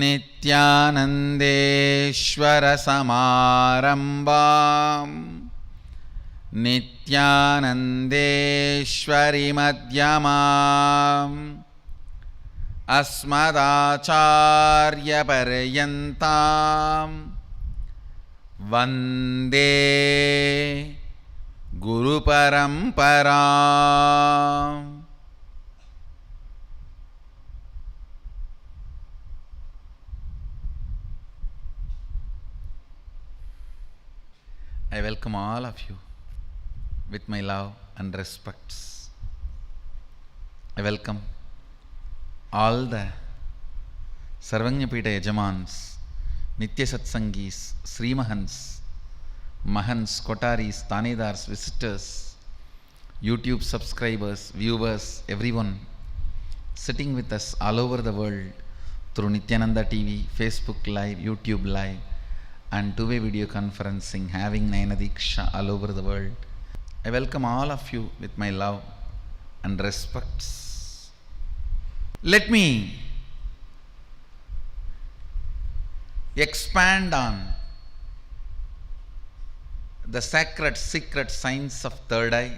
नित्यानन्देश्वरसमारम्भां नित्यानन्देश्वरिमध्यमाम् अस्मदाचार्यपर्यन्तां वन्दे गुरुपरम्पराम्. I welcome all of you with my love and respects. I welcome all the Sarvanyapita Yajamans, Nitya Satsangis, Sri Mahans, Mahans, Kotaris, Tanedars, visitors, YouTube subscribers, viewers, everyone sitting with us all over the world through Nityananda TV, Facebook Live, YouTube Live, and two-way video conferencing, having Nayana Diksha all over the world. I welcome all of you with my love and respects. Let me expand on the sacred secret science of third eye.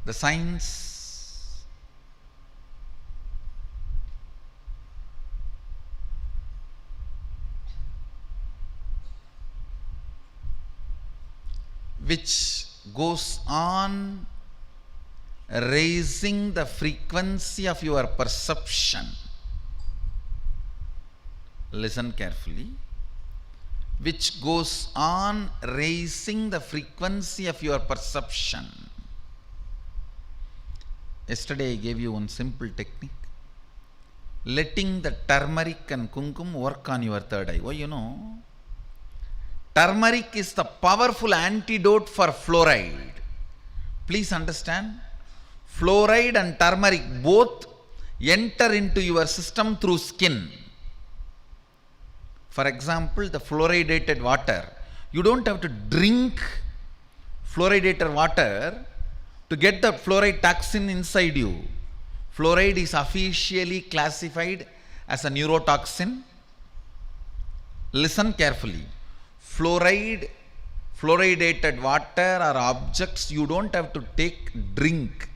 The science which goes on raising the frequency of your perception. Listen carefully. Which goes on raising the frequency of your perception. Yesterday I gave you one simple technique. Letting the turmeric and kumkum work on your third eye. Why, you know? Turmeric is the powerful antidote for fluoride. Please understand. Fluoride and turmeric both enter into your system through skin. For example, the fluoridated water. You don't have to drink fluoridated water to get the fluoride toxin inside you. Fluoride is officially classified as a neurotoxin. Listen carefully. Fluoridated water or objects you don't have to drink.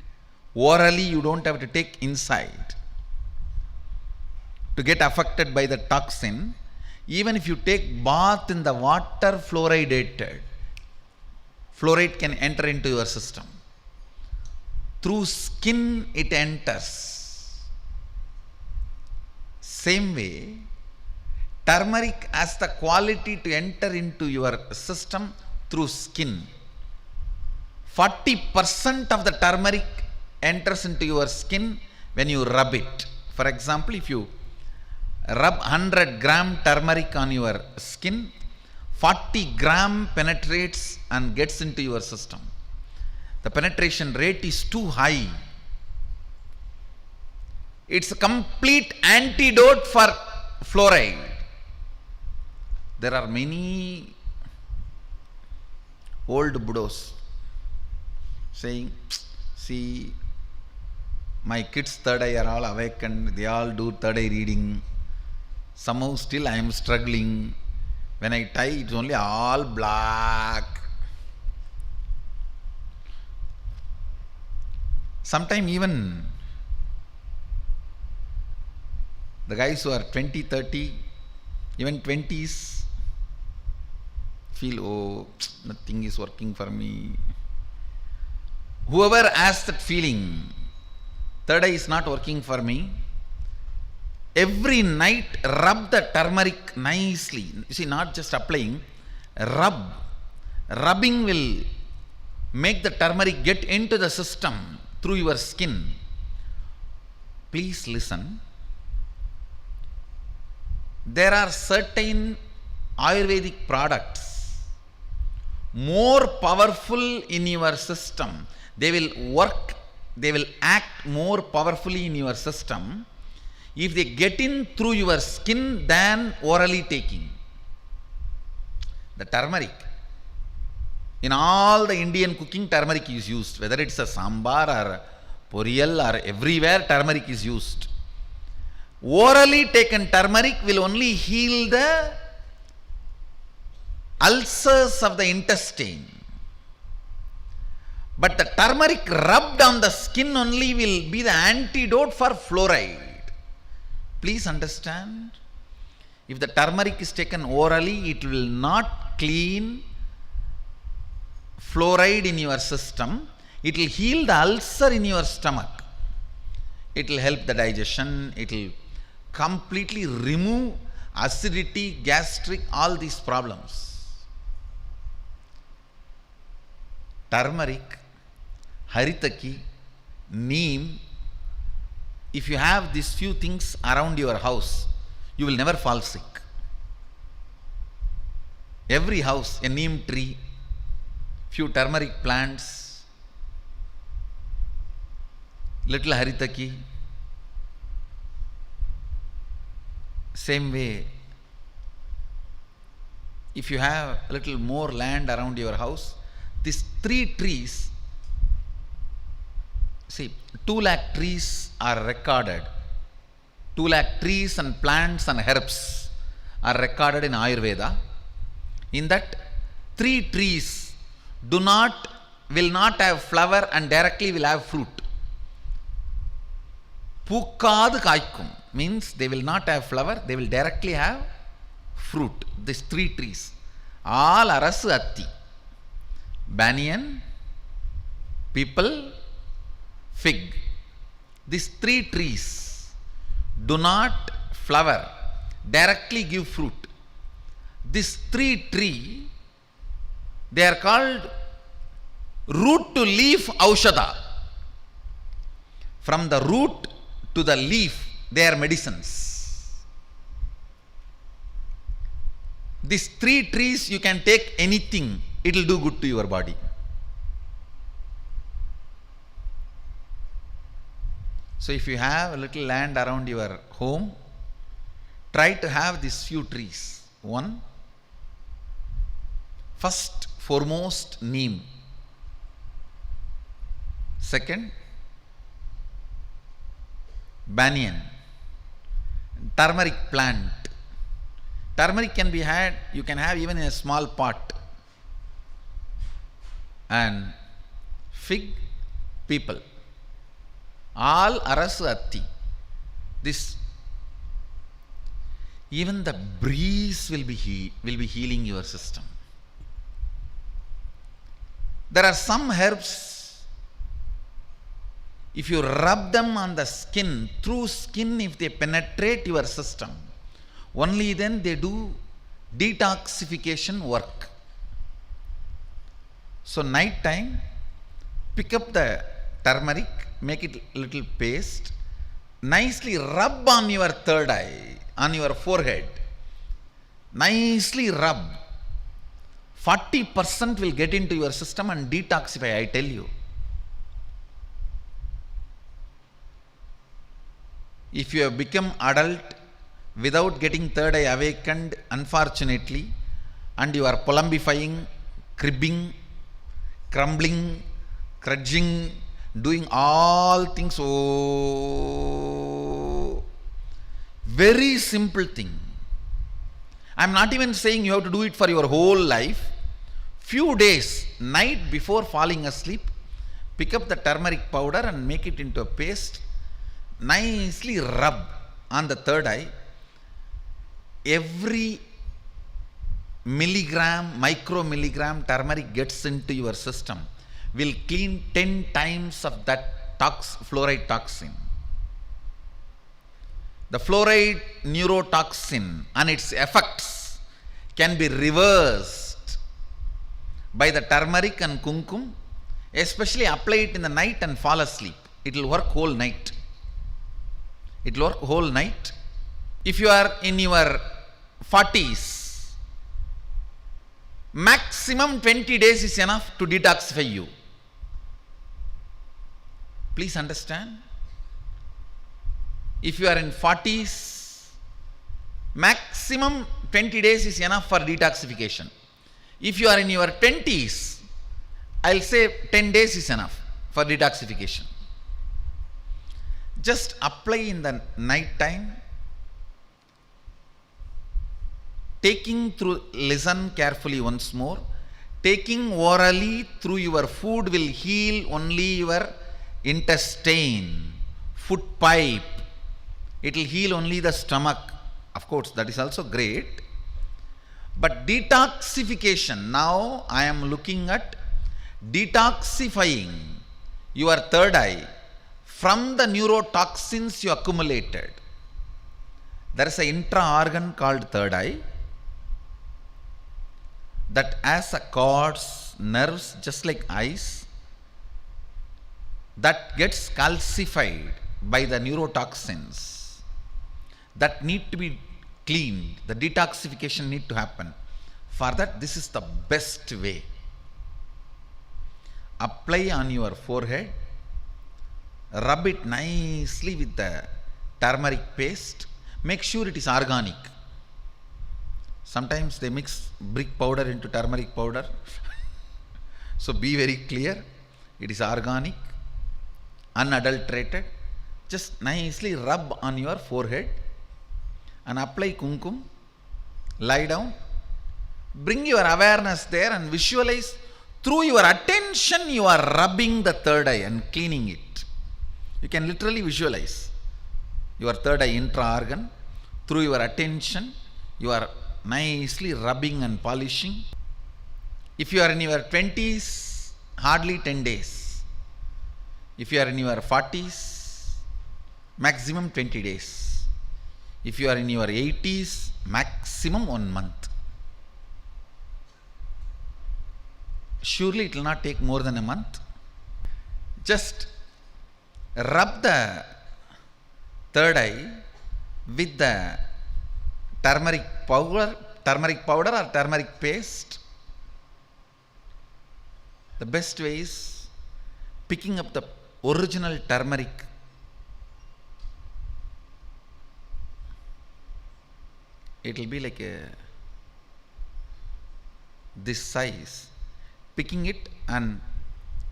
Orally you don't have to take inside to get affected by the toxin. Even if you take bath in the water fluoridated, fluoride can enter into your system. Through skin it enters. Same way, turmeric has the quality to enter into your system through skin. 40% of the turmeric enters into your skin when you rub it. For example, if you rub 100 gram turmeric on your skin, 40 gram penetrates and gets into your system. The penetration rate is too high. It's a complete antidote for fluoride. There are many old Buddhas saying, see, my kids' third eye are all awakened, they all do third eye reading. Somehow still I am struggling. When I tie, it's only all black. Sometimes even the guys who are 20, 30, even 20s feel, oh, nothing is working for me. Whoever has that feeling, third eye is not working for me, every night rub the turmeric nicely. You see, not just applying, rub. Rubbing will make the turmeric get into the system through your skin. Please listen. There are certain Ayurvedic products more powerful in your system. They will work, they will act more powerfully in your system if they get in through your skin than orally taking. The turmeric In all the Indian cooking, turmeric is used. Whether it's a sambar or poriyal or everywhere, turmeric is used. Orally taken turmeric will only heal the ulcers of the intestine. But the turmeric rubbed on the skin only will be the antidote for fluoride. Please understand. If the turmeric is taken orally, it will not clean fluoride in your system. It will heal the ulcer in your stomach. It will help the digestion. It will completely remove acidity, gastric, all these problems. Turmeric, haritaki, neem, if you have these few things around your house, you will never fall sick. Every house, a neem tree, few turmeric plants, little haritaki. Same way, if you have a little more land around your house, these 3 trees, see, 2 lakh trees are recorded. 2 lakh trees and plants and herbs are recorded in Ayurveda. In that, 3 trees will not have flower and directly will have fruit. Pookkadu kaikkum means they will not have flower, they will directly have fruit. These 3 trees. All arasu atti. Banyan, people, fig. These 3 trees do not flower, directly give fruit. These 3 trees, they are called root to leaf aushadha. From the root to the leaf, they are medicines. These 3 trees, you can take anything, it will do good to your body. So if you have a little land around your home, try to have these few trees. 1, first, foremost, neem. 2nd, banyan. Turmeric plant. Turmeric can be had, you can have even in a small pot. And fig, people. All arasu atti. This, even the breeze will be healing your system. There are some herbs, if you rub them on the skin, through skin, if they penetrate your system, only then they do detoxification work. So night time, pick up the turmeric, make it little paste, nicely rub on your third eye, on your forehead. Nicely rub. 40% will get into your system and detoxify, I tell you. If you have become adult without getting third eye awakened, unfortunately, and you are polumbifying, cribbing, crumbling, crudging, doing all things, very simple thing. I am not even saying you have to do it for your whole life. Few days, night before falling asleep, pick up the turmeric powder and make it into a paste. Nicely rub on the third eye. Every micromilligram turmeric gets into your system will clean 10 times of that fluoride toxin. The fluoride neurotoxin and its effects can be reversed by the turmeric and kumkum, especially apply it in the night and fall asleep. It will work whole night. It will work whole night. If you are in your 40s, maximum 20 days is enough to detoxify you. Please understand. If you are in 40s, maximum 20 days is enough for detoxification. If you are in your 20s, I'll say 10 days is enough for detoxification. Just apply in the night time, listen carefully once more. Taking orally through your food will heal only your intestine, food pipe. It will heal only the stomach. Of course, that is also great. But detoxification, now I am looking at detoxifying your third eye from the neurotoxins you accumulated. There is an intra-organ called third eye that has a cords, nerves just like eyes, that gets calcified by the neurotoxins that need to be cleaned. The detoxification need to happen. For that, this is the best way. Apply on your forehead, rub it nicely with the turmeric paste. Make sure it is organic. Sometimes they mix brick powder into turmeric powder. So be very clear, it is organic, unadulterated. Just nicely rub on your forehead and apply kumkum. Lie down, bring your awareness there and visualize through your attention you are rubbing the third eye and cleaning it. You can literally visualize your third eye intra-organ. Through your attention you are nicely rubbing and polishing. If you are in your 20s, hardly 10 days. If you are in your 40s, maximum 20 days. If you are in your 80s, maximum 1 month. Surely it will not take more than a month. Just rub the third eye with the turmeric powder or turmeric paste. The best way is picking up the original turmeric. It will be like this size. Picking it and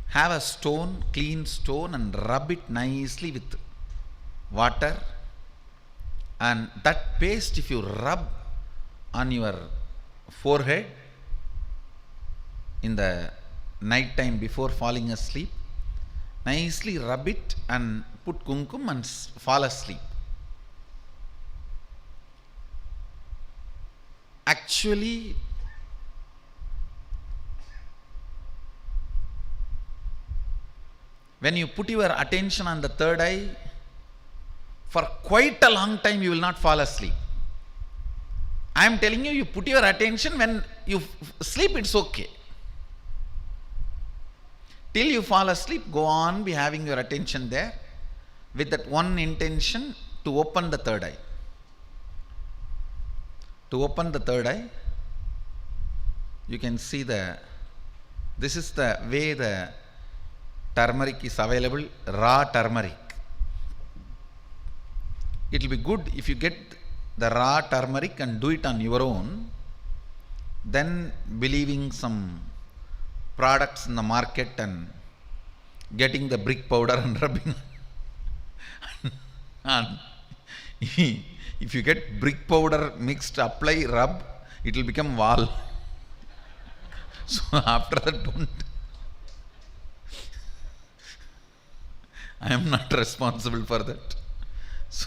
have a stone, clean stone, and rub it nicely with water. And that paste, if you rub on your forehead in the night time before falling asleep, nicely rub it and put kumkum and fall asleep. Actually, when you put your attention on the third eye, for quite a long time you will not fall asleep. I am telling you, you put your attention, when you sleep it's okay. Till you fall asleep, go on be having your attention there with that one intention to open the third eye. To open the third eye, you can see this is the way the turmeric is available, raw turmeric. It will be good if you get the raw turmeric and do it on your own, then believing some products in the market and getting the brick powder and rubbing. And if you get brick powder mixed, apply, rub, it will become wall. So after that, don't. I am not responsible for that. So,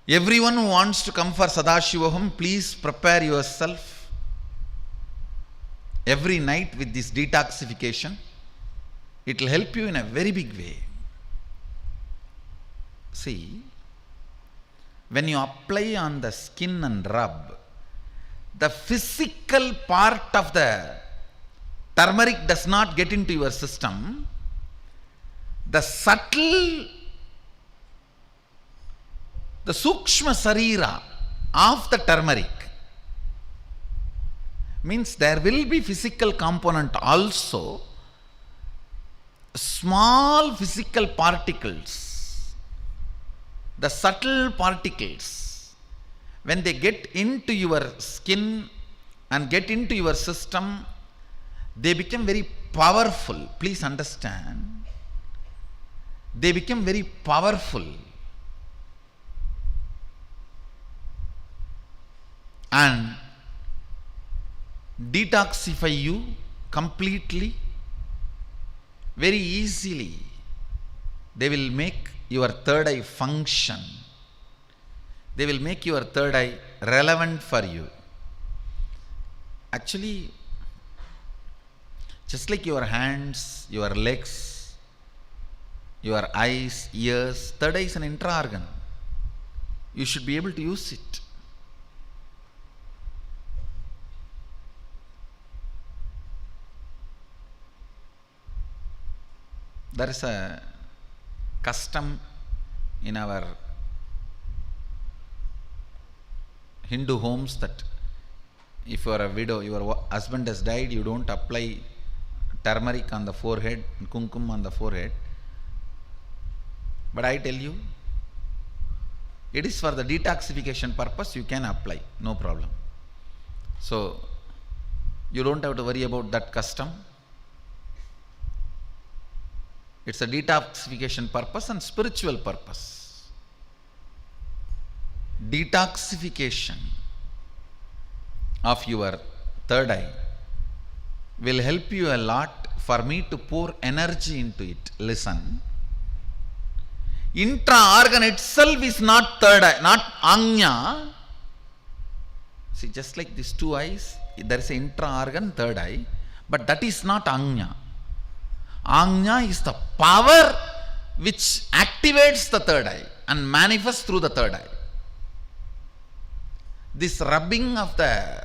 everyone who wants to come for Sadashivaham, please prepare yourself every night with this detoxification. It will help you in a very big way. See, when you apply on the skin and rub, the physical part of the turmeric does not get into your system. The subtle, the sukshma sarira of the turmeric, means there will be physical component also, small physical particles the subtle particles, when they get into your skin and get into your system, they become very powerful. Please understand. They become very powerful. And detoxify you completely, very easily. They will make your third eye function. They will make your third eye relevant for you. Actually, just like your hands, your legs, your eyes, ears, third eye is an intra-organ. You should be able to use it. There is a custom in our Hindu homes that if you are a widow, your husband has died, you don't apply turmeric on the forehead, kumkum on the forehead. But I tell you, it is for the detoxification purpose, you can apply, no problem. So, you don't have to worry about that custom. It's a detoxification purpose and spiritual purpose. Detoxification of your third eye will help you a lot for me to pour energy into it. Listen. Intra-organ itself is not third eye, not Anya. See, just like these two eyes, there is an intra-organ, third eye, but that is not Anya. Anya is the power which activates the third eye and manifests through the third eye. This rubbing of the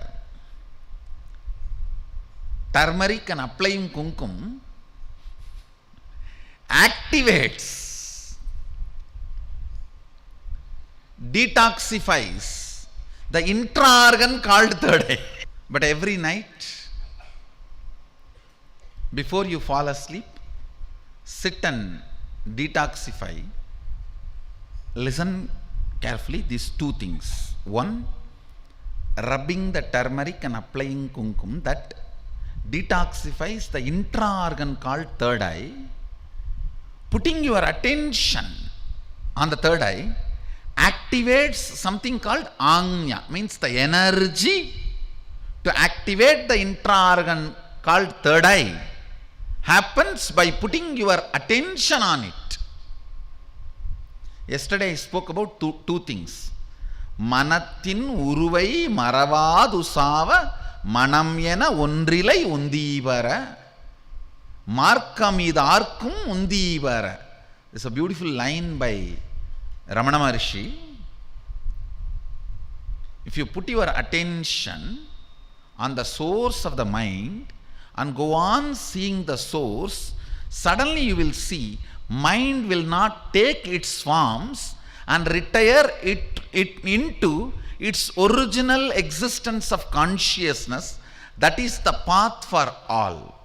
turmeric and applying kumkum activates, detoxifies the intra-organ called third eye. But every night, before you fall asleep, sit and detoxify. Listen carefully, these two things. One, rubbing the turmeric and applying kumkum, that detoxifies the intra-organ called third eye. Putting your attention on the third eye activates something called Anya, means the energy to activate the intra-organ called third eye happens by putting your attention on it. Yesterday I spoke about two things. Manathin uruvai maravadu sava manamyena ondrilai undivara markamidarkum undivara. It's a beautiful line by Ramana Maharshi. If you put your attention on the source of the mind and go on seeing the source, suddenly you will see mind will not take its forms and retire it into its original existence of consciousness. That is the path for all.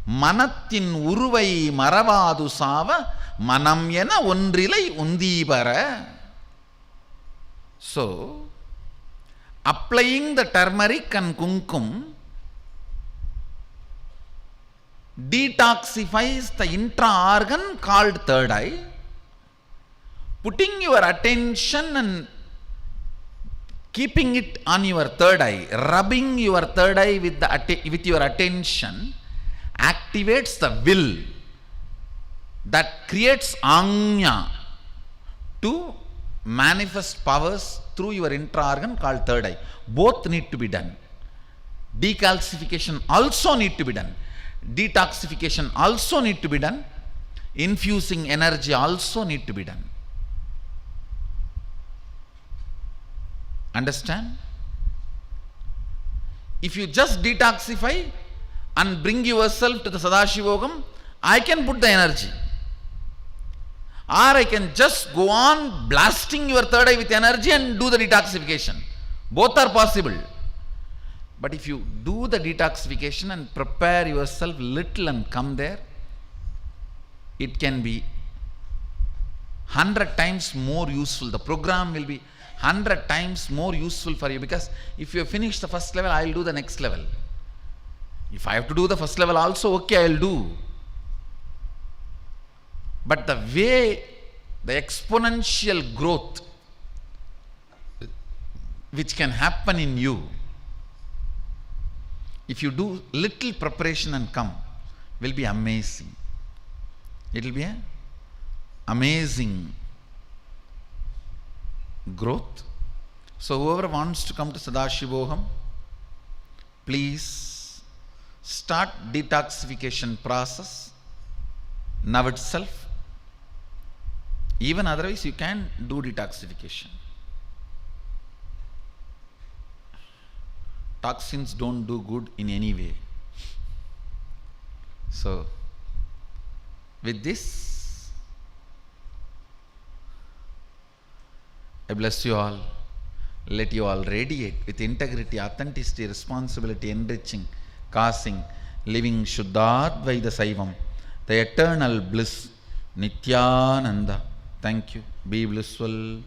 Manathin uruvai maravadu sava manamyena ondrilai undivara. So, applying the turmeric and kumkum detoxifies the intra-organ called third eye. Putting your attention and keeping it on your third eye, rubbing your third eye with your attention, activates the will that creates Anya to manifest powers through your intra-organ called third eye. Both need to be done. Decalcification also need to be done. Detoxification also need to be done. Infusing energy also need to be done. Understand? If you just detoxify and bring yourself to the Sadashivogam, I can put the energy. Or I can just go on blasting your third eye with energy and do the detoxification. Both are possible. But if you do the detoxification and prepare yourself little and come there, it can be 100 times more useful. The program will be 100 times more useful for you, because if you finish the first level, I will do the next level. If I have to do the first level also, okay, I will do. But the way, the exponential growth which can happen in you, if you do little preparation and come, will be amazing. It will be an amazing growth. So whoever wants to come to Sadashivoham, please start detoxification process now itself. Even otherwise you can do detoxification. Toxins don't do good in any way. So with this, I bless you all. Let you all radiate with integrity, authenticity, responsibility, enriching, causing, living Shuddhadvaita Saivam, the eternal bliss, Nityananda. Thank you. Be blissful.